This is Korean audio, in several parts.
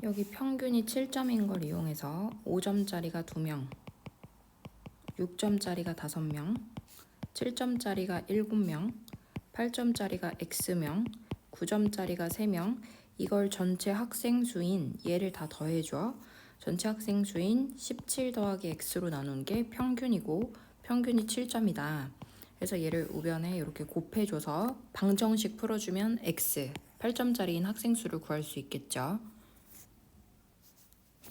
여기 평균이 7점인 걸 이용해서 5점짜리가 2명, 6점짜리가 5명, 7점짜리가 7명, 8점짜리가 X명, 9점짜리가 3명, 이걸 전체 학생 수인 얘를 다 더해줘. 전체 학생 수인 17 더하기 X로 나눈 게 평균이고 평균이 7점이다. 그래서 얘를 우변에 이렇게 곱해줘서 방정식 풀어주면 X, 8점짜리인 학생 수를 구할 수 있겠죠.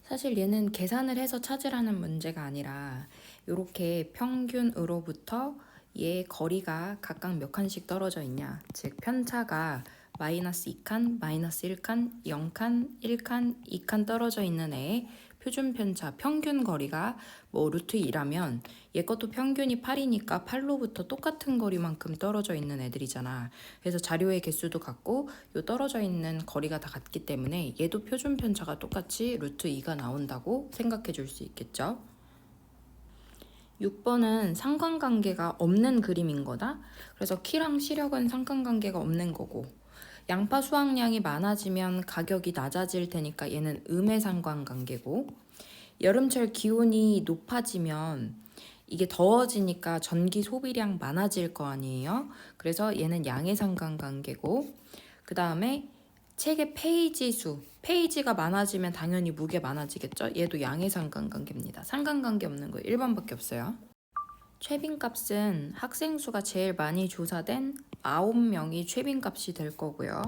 사실 얘는 계산을 해서 찾으라는 문제가 아니라 이렇게 평균으로부터 얘 거리가 각각 몇 칸씩 떨어져 있냐, 즉 편차가 마이너스 2칸, 마이너스 1칸, 0칸, 1칸, 2칸 떨어져 있는 애의 표준 편차 평균 거리가 뭐 루트 2라면 얘 것도 평균이 8이니까 8로부터 똑같은 거리만큼 떨어져 있는 애들이잖아. 그래서 자료의 개수도 같고 요 떨어져 있는 거리가 다 같기 때문에 얘도 표준 편차가 똑같이 루트 2가 나온다고 생각해 줄 수 있겠죠. 6번은 상관관계가 없는 그림인 거다. 그래서 키랑 시력은 상관관계가 없는 거고, 양파 수확량이 많아지면 가격이 낮아질 테니까 얘는 음의 상관관계고, 여름철 기온이 높아지면 이게 더워지니까 전기 소비량 많아질 거 아니에요. 그래서 얘는 양의 상관관계고, 그 다음에 책의 페이지 수, 페이지가 많아지면 당연히 무게 많아지겠죠. 얘도 양의 상관관계입니다. 상관관계 없는 거 1번밖에 없어요. 최빈값은 학생 수가 제일 많이 조사된 9명이 최빈값이 될 거고요.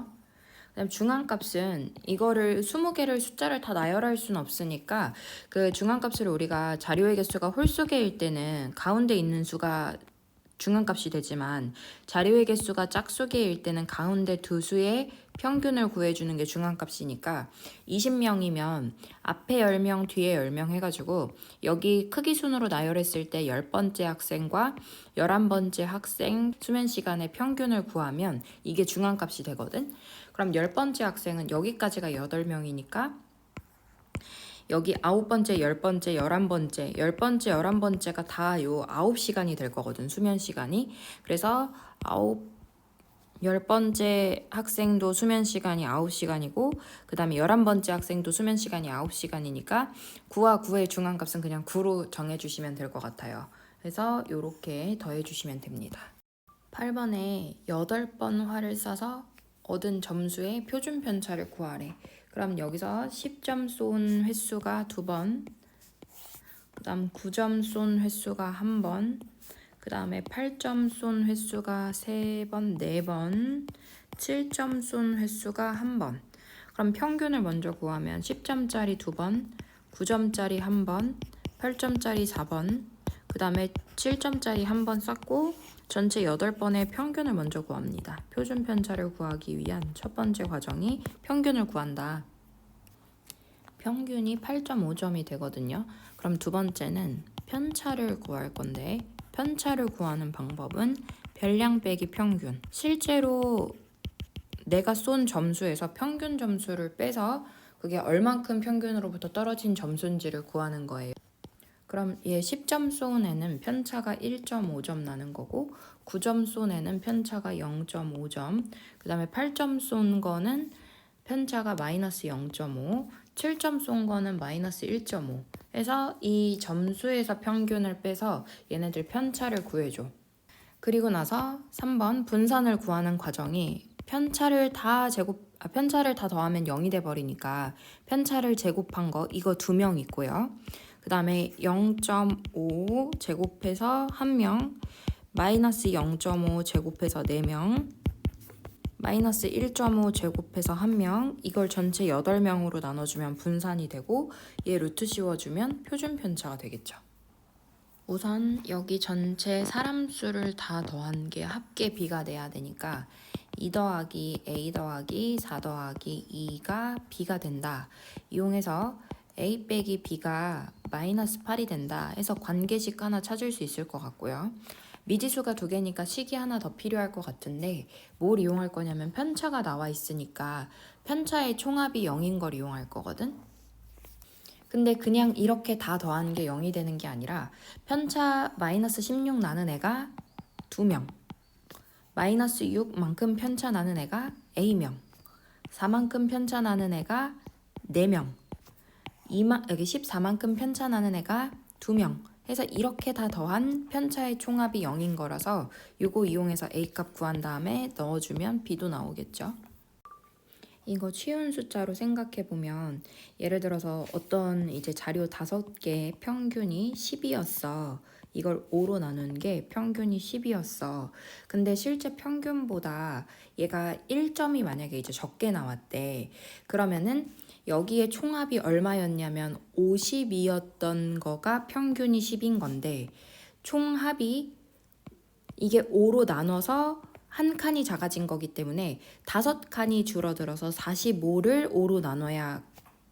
그다음 중앙값은 이거를 20개를 숫자를 다 나열할 수는 없으니까 그 중앙값을 우리가 자료의 개수가 홀수개일 때는 가운데 있는 수가 중앙값이 되지만 자료의 개수가 짝수개일 때는 가운데 두 수의 평균을 구해주는 게 중앙값이니까 20명이면 앞에 10명 뒤에 10명 해가지고 여기 크기 순으로 나열했을 때 10번째 학생과 11번째 학생 수면 시간의 평균을 구하면 이게 중앙값이 되거든. 그럼 10번째 학생은 여기까지가 8명이니까 여기 9번째, 10번째, 11번째, 10번째, 11번째가 다 요 9시간이 될 거거든, 수면 시간이. 그래서 10번째 학생도 수면 시간이 9시간이고, 그 다음에 11번째 학생도 수면 시간이 9시간이니까 9와 9의 중앙값은 그냥 9로 정해주시면 될 것 같아요. 그래서 이렇게 더해주시면 됩니다. 8번에 8번 활을 쏴서 얻은 점수의 표준 편차를 구하래. 그럼 여기서 10점 쏜 횟수가 2번, 그 다음 9점 쏜 횟수가 1번, 그 다음에 8점 쏜 횟수가 3번, 4번, 7점 쏜 횟수가 1번. 그럼 평균을 먼저 구하면 10점짜리 2번, 9점짜리 1번, 8점짜리 4번, 그 다음에 7점짜리 1번 쐈고 전체 8번의 평균을 먼저 구합니다. 표준 편차를 구하기 위한 첫 번째 과정이 평균을 구한다. 평균이 8.5점이 되거든요. 그럼 두 번째는 편차를 구할 건데 편차를 구하는 방법은 별량 빼기 평균. 실제로 내가 쏜 점수에서 평균 점수를 빼서 그게 얼만큼 평균으로부터 떨어진 점수인지를 구하는 거예요. 그럼 얘 10점 쏜 애는 편차가 1.5점 나는 거고 9점 쏜 애는 편차가 0.5점, 그 다음에 8점 쏜 거는 편차가 마이너스 0.5, 7점 쏜 거는 마이너스 1.5 해서 이 점수에서 평균을 빼서 얘네들 편차를 구해줘. 그리고 나서 3번 분산을 구하는 과정이 편차를 다 더하면 0이 돼 버리니까 편차를 제곱한 거 이거 2명 있고요. 그 다음에 0.5 제곱해서 1명, 마이너스 0.5 제곱해서 4명, 마이너스 1.5 제곱해서 1명, 이걸 전체 8명으로 나눠주면 분산이 되고 얘 루트 씌워주면 표준 편차가 되겠죠. 우선 여기 전체 사람 수를 다 더한 게 합계 b가 돼야 되니까 2 더하기 a 더하기 4 더하기 2가 b가 된다. 이용해서 a 빼기 b가 마이너스 8이 된다 해서 관계식 하나 찾을 수 있을 것 같고요. 미지수가 2개니까 식이 하나 더 필요할 것 같은데 뭘 이용할 거냐면 편차가 나와 있으니까 편차의 총합이 0인 걸 이용할 거거든. 근데 그냥 이렇게 다 더하는 게 0이 되는 게 아니라 편차 마이너스 16 나는 애가 2명, 마이너스 6만큼 편차 나는 애가 A명, 4만큼 편차 나는 애가 4명, 여기 14만큼 편차 나는 애가 2명 해서 이렇게 다 더한 편차의 총합이 0인 거라서 요거 이용해서 A값 구한 다음에 넣어주면 B도 나오겠죠. 이거 쉬운 숫자로 생각해 보면 예를 들어서 어떤 이제 자료 5개 평균이 10이었어. 이걸 5로 나눈 게 평균이 10이었어. 근데 실제 평균보다 얘가 1점이 만약에 이제 적게 나왔대. 그러면은 여기에 총합이 얼마였냐면 50이었던 거가 평균이 10인 건데 총합이 이게 5로 나눠서 한 칸이 작아진 거기 때문에 5칸이 줄어들어서 45를 5로 나눠야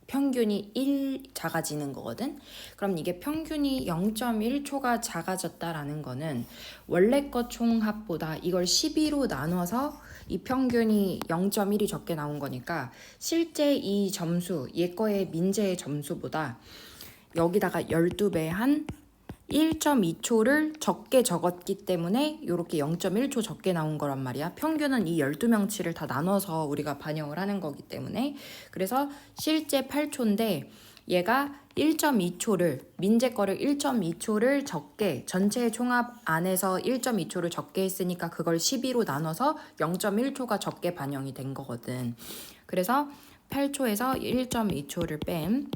평균이 1 작아지는 거거든. 그럼 이게 평균이 0.1초가 작아졌다라는 거는 원래 것 총합보다 이걸 12로 나눠서 이 평균이 0.1이 적게 나온 거니까 실제 이 점수, 얘 거의 민재의 점수보다 여기다가 12배 한 1.2초를 적게 적었기 때문에 이렇게 0.1초 적게 나온 거란 말이야. 평균은 이 12명치를 다 나눠서 우리가 반영을 하는 거기 때문에. 그래서 실제 8초인데 얘가 1.2초를 민재 거를 1.2초를 적게 전체 총합 안에서 1.2초를 적게 했으니까 그걸 12로 나눠서 0.1초가 적게 반영이 된 거거든. 그래서 8초에서 1.2초를 뺀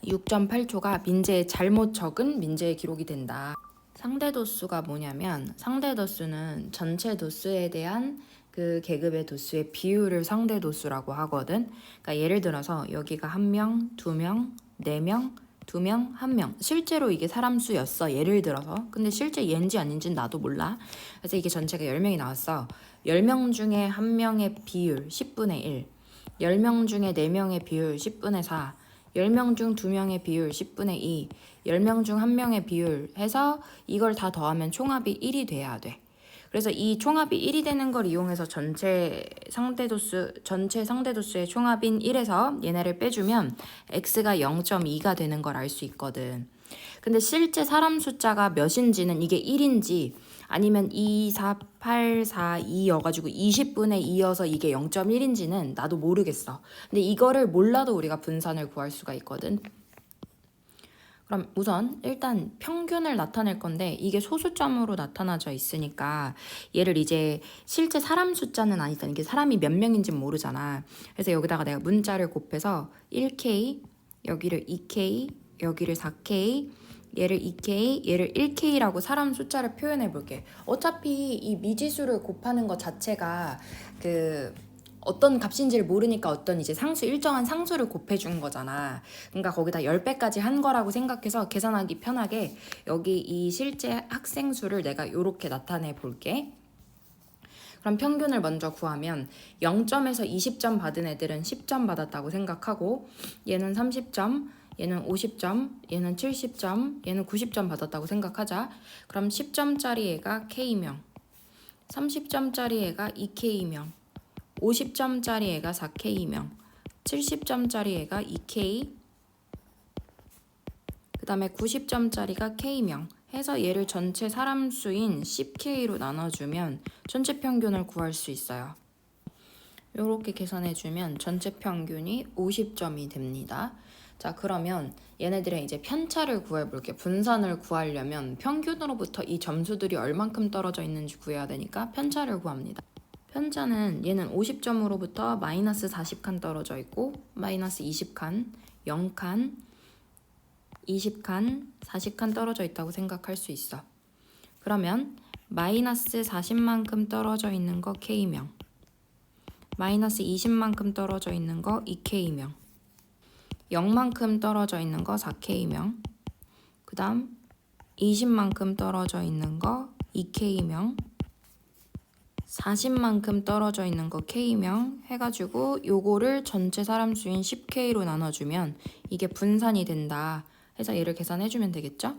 6.8초가 민재의 잘못 적은 민재의 기록이 된다. 상대 도수가 뭐냐면 상대 도수는 전체 도수에 대한 그 계급의 도수의 비율을 상대 도수라고 하거든. 그러니까 예를 들어서 여기가 1명, 2명, 4명, 2명, 1명. 실제로 이게 사람 수였어. 예를 들어서. 근데 실제 얘인지 아닌지는 나도 몰라. 그래서 이게 전체가 10명이 나왔어. 10명 중에 1명의 비율 10분의 1. 10명 중에 4명의 비율 10분의 4. 10명 중 2명의 비율 10분의 2, 10명 중 1명의 비율 해서 이걸 다 더하면 총합이 1이 돼야 돼. 그래서 이 총합이 1이 되는 걸 이용해서 전체 상대도수의 총합인 1에서 얘네를 빼주면 x가 0.2가 되는 걸 알 수 있거든. 근데 실제 사람 숫자가 몇인지는 이게 1인지 아니면 2, 4, 8, 4, 2여가지고 20분의 2여서 이게 0.1인지는 나도 모르겠어. 근데 이거를 몰라도 우리가 분산을 구할 수가 있거든. 그럼 우선 일단 평균을 나타낼 건데 이게 소수점으로 나타나져 있으니까 얘를 이제 실제 사람 숫자는 아니다. 이게 사람이 몇 명인지 모르잖아. 그래서 여기다가 내가 문자를 곱해서 1K, 여기를 2K, 여기를 4K, 얘를 2K, 얘를 1K라고 사람 숫자를 표현해 볼게. 어차피 이 미지수를 곱하는 것 자체가 그 어떤 값인지를 모르니까 어떤 이제 상수, 일정한 상수를 곱해준 거잖아. 그러니까 거기다 10배까지 한 거라고 생각해서 계산하기 편하게 여기 이 실제 학생 수를 내가 이렇게 나타내 볼게. 그럼 평균을 먼저 구하면 0점에서 20점 받은 애들은 10점 받았다고 생각하고 얘는 30점, 얘는 50점, 얘는 70점, 얘는 90점 받았다고 생각하자. 그럼 10점짜리 애가 K명, 30점짜리 애가 2K명, 50점짜리 애가 4K명, 70점짜리 애가 2K, 그 다음에 90점짜리가 K명 해서 얘를 전체 사람 수인 10K로 나눠주면 전체 평균을 구할 수 있어요. 이렇게 계산해주면 전체 평균이 50점이 됩니다. 자, 그러면 얘네들의 이제 편차를 구해볼게. 분산을 구하려면 평균으로부터 이 점수들이 얼만큼 떨어져 있는지 구해야 되니까 편차를 구합니다. 편차는 얘는 50점으로부터 마이너스 40칸 떨어져 있고 마이너스 20칸, 0칸, 20칸, 40칸 떨어져 있다고 생각할 수 있어. 그러면 마이너스 40만큼 떨어져 있는 거 K명, 마이너스 20만큼 떨어져 있는 거 2K명, 0만큼 떨어져 있는 거 4K명, 그 다음 20만큼 떨어져 있는 거 2K명, 40만큼 떨어져 있는 거 K명 해가지고 요거를 전체 사람 수인 10K로 나눠주면 이게 분산이 된다 해서 얘를 계산해주면 되겠죠?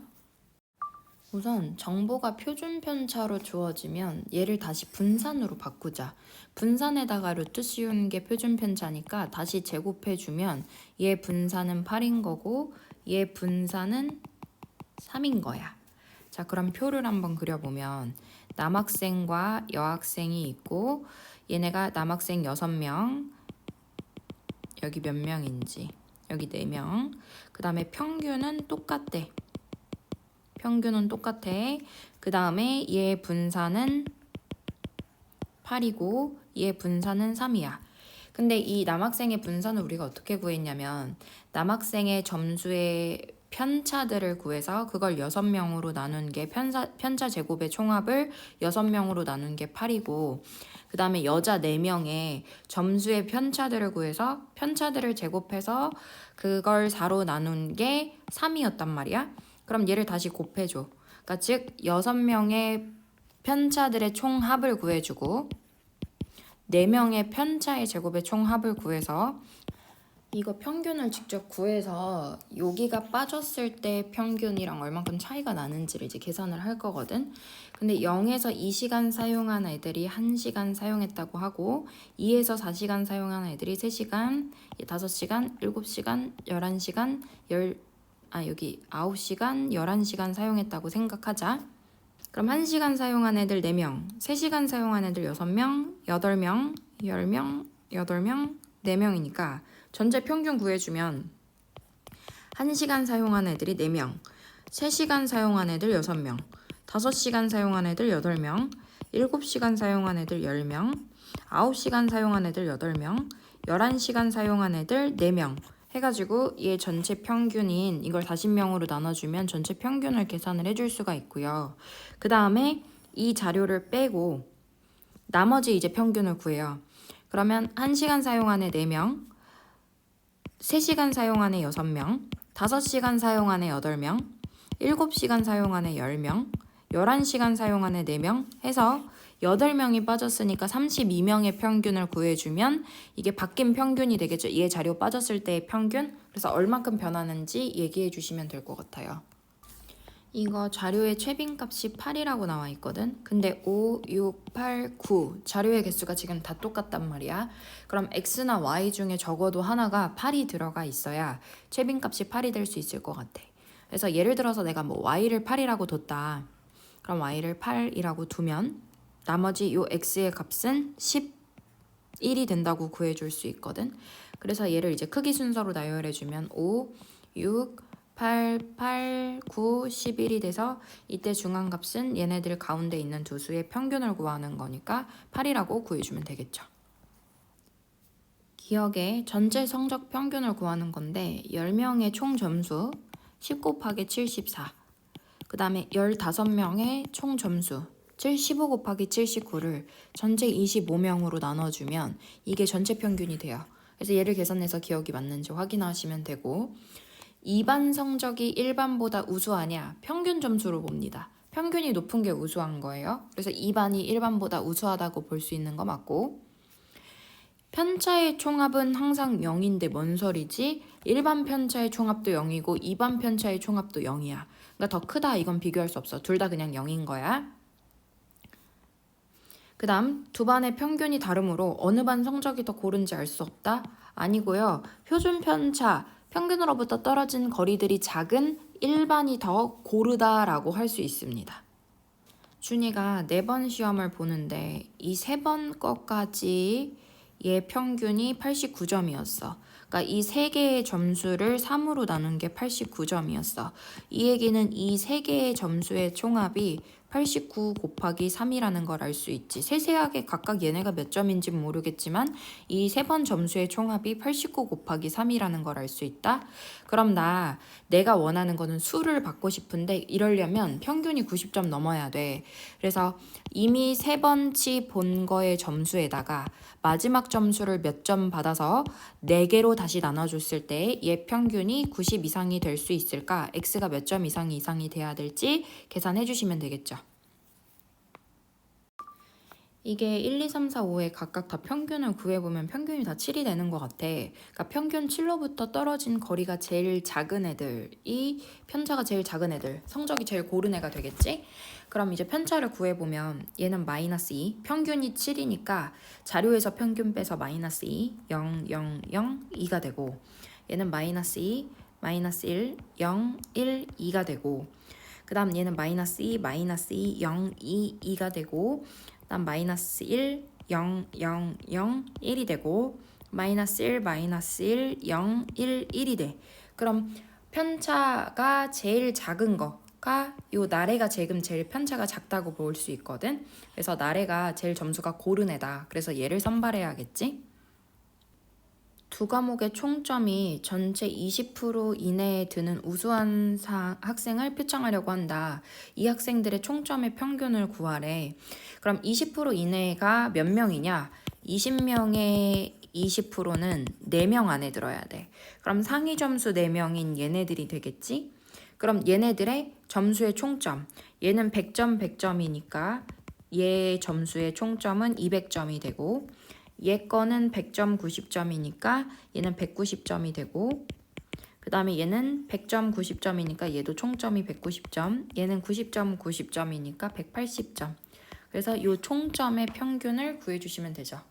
우선 정보가 표준 편차로 주어지면 얘를 다시 분산으로 바꾸자. 분산에다가 루트 씌우는 게 표준 편차니까 다시 제곱해주면 얘 분산은 8인 거고 얘 분산은 3인 거야. 자, 그럼 표를 한번 그려보면 남학생과 여학생이 있고 얘네가 남학생 6명, 여기 몇 명인지. 여기 4명. 그 다음에 평균은 똑같대. 평균은 똑같아. 그 다음에 얘 분산은 8이고 얘 분산은 3이야. 근데 이 남학생의 분산을 우리가 어떻게 구했냐면 남학생의 점수의 편차들을 구해서 그걸 6명으로 나눈 게 편차 제곱의 총합을 6명으로 나눈 게 8이고 그 다음에 여자 4명의 점수의 편차들을 구해서 편차들을 제곱해서 그걸 4로 나눈 게 3이었단 말이야. 그럼 얘를 다시 곱해줘. 그러니까 즉 6명의 편차들의 총합을 구해주고 4명의 편차의 제곱의 총합을 구해서 이거 평균을 직접 구해서 여기가 빠졌을 때 평균이랑 얼만큼 차이가 나는지를 이제 계산을 할 거거든. 근데 0에서 2시간 사용한 애들이 1시간 사용했다고 하고 2에서 4시간 사용한 애들이 3시간, 5시간, 7시간, 11시간, 여기 9시간, 11시간 사용했다고 생각하자. 그럼 1시간 사용한 애들 4명, 3시간 사용한 애들 6명, 8명, 10명, 8명, 4명이니까 전체 평균 구해주면 1시간 사용한 애들이 4명, 3시간 사용한 애들 6명, 5시간 사용한 애들 8명, 7시간 사용한 애들 10명, 9시간 사용한 애들 8명, 11시간 사용한 애들 4명 해가지고 얘 전체 평균인 이걸 40명으로 나눠주면 전체 평균을 계산을 해줄 수가 있고요. 그 다음에 이 자료를 빼고 나머지 이제 평균을 구해요. 그러면 1시간 사용한 애 4명, 3시간 사용한 애 6명, 5시간 사용한 애 8명, 7시간 사용한 애 10명, 11시간 사용한 애 4명 해서 8명이 빠졌으니까 32명의 평균을 구해주면 이게 바뀐 평균이 되겠죠. 얘 자료 빠졌을 때의 평균. 그래서 얼만큼 변하는지 얘기해 주시면 될 것 같아요. 이거 자료의 최빈값이 8이라고 나와 있거든. 근데 5, 6, 8, 9 자료의 개수가 지금 다 똑같단 말이야. 그럼 x나 y 중에 적어도 하나가 8이 들어가 있어야 최빈값이 8이 될 수 있을 것 같아. 그래서 예를 들어서 내가 뭐 y를 8이라고 뒀다. 그럼 y를 8이라고 두면 나머지 요 x의 값은 11이 된다고 구해줄 수 있거든. 그래서 얘를 이제 크기 순서로 나열해주면 5, 6, 8, 8, 9, 11이 돼서 이때 중앙값은 얘네들 가운데 있는 두 수의 평균을 구하는 거니까 8이라고 구해주면 되겠죠. 기억에 전체 성적 평균을 구하는 건데 10명의 총 점수 10 곱하기 74 그 다음에 15명의 총 점수 15 곱하기 79를 전체 25명으로 나눠주면 이게 전체 평균이 돼요. 그래서 얘를 계산해서 기억이 맞는지 확인하시면 되고 2반 성적이 1반보다 우수하냐? 평균 점수로 봅니다. 평균이 높은 게 우수한 거예요. 그래서 2반이 1반보다 우수하다고 볼 수 있는 거 맞고 편차의 총합은 항상 0인데 뭔 소리지? 1반 편차의 총합도 0이고 2반 편차의 총합도 0이야. 그러니까 더 크다 이건 비교할 수 없어. 둘 다 그냥 0인 거야. 그 다음 두 반의 평균이 다르므로 어느 반 성적이 더 고른지 알 수 없다? 아니고요. 표준 편차, 평균으로부터 떨어진 거리들이 작은 1반이 더 고르다라고 할 수 있습니다. 준이가 4번 시험을 보는데 이 3번 것까지 얘 평균이 89점이었어. 그러니까 이 3개의 점수를 3으로 나눈 게 89점이었어. 이 얘기는 이 3개의 점수의 총합이 89 곱하기 3이라는 걸 알 수 있지. 세세하게 각각 얘네가 몇 점인지는 모르겠지만 이 3번 점수의 총합이 89 곱하기 3이라는 걸 알 수 있다. 그럼 내가 원하는 거는 수를 받고 싶은데 이러려면 평균이 90점 넘어야 돼. 그래서 이미 3번치 본 거의 점수에다가 마지막 점수를 몇 점 받아서 4개로 다시 나눠줬을 때 얘 평균이 90 이상이 될 수 있을까? x가 몇 점 이상이 돼야 될지 계산해 주시면 되겠죠. 이게 1, 2, 3, 4, 5에 각각 다 평균을 구해보면 평균이 다 7이 되는 것 같아. 그러니까 평균 7로부터 떨어진 거리가 제일 작은 애들이 편차가 제일 작은 애들, 성적이 제일 고른 애가 되겠지? 그럼 이제 편차를 구해보면 얘는 마이너스 2, 평균이 7이니까 자료에서 평균 빼서 마이너스 2, 0, 0, 0, 2가 되고 얘는 마이너스 2, 마이너스 1, 0, 1, 2가 되고 그 다음 얘는 마이너스 2, 마이너스 2, 0, 2, 2가 되고 그 다음 마이너스 1, 0, 0, 0, 1이 되고 마이너스 1, 마이너스 1, 0, 1, 1이 돼. 그럼 편차가 제일 작은 거가 요 나래가 지금 제일 편차가 작다고 볼 수 있거든. 그래서 나래가 제일 점수가 고른 애다. 그래서 얘를 선발해야겠지. 두 과목의 총점이 전체 20% 이내에 드는 우수한 학생을 표창하려고 한다. 이 학생들의 총점의 평균을 구하래. 그럼 20% 이내가 몇 명이냐? 20명의 20%는 4명 안에 들어야 돼. 그럼 상위 점수 4명인 얘네들이 되겠지? 그럼 얘네들의 점수의 총점. 얘는 100점, 100점이니까 얘 점수의 총점은 200점이 되고 얘 거는 100점, 90점이니까 얘는 190점이 되고 그 다음에 얘는 100점, 90점이니까 얘도 총점이 190점 얘는 90점, 90점이니까 180점 그래서 이 총점의 평균을 구해주시면 되죠.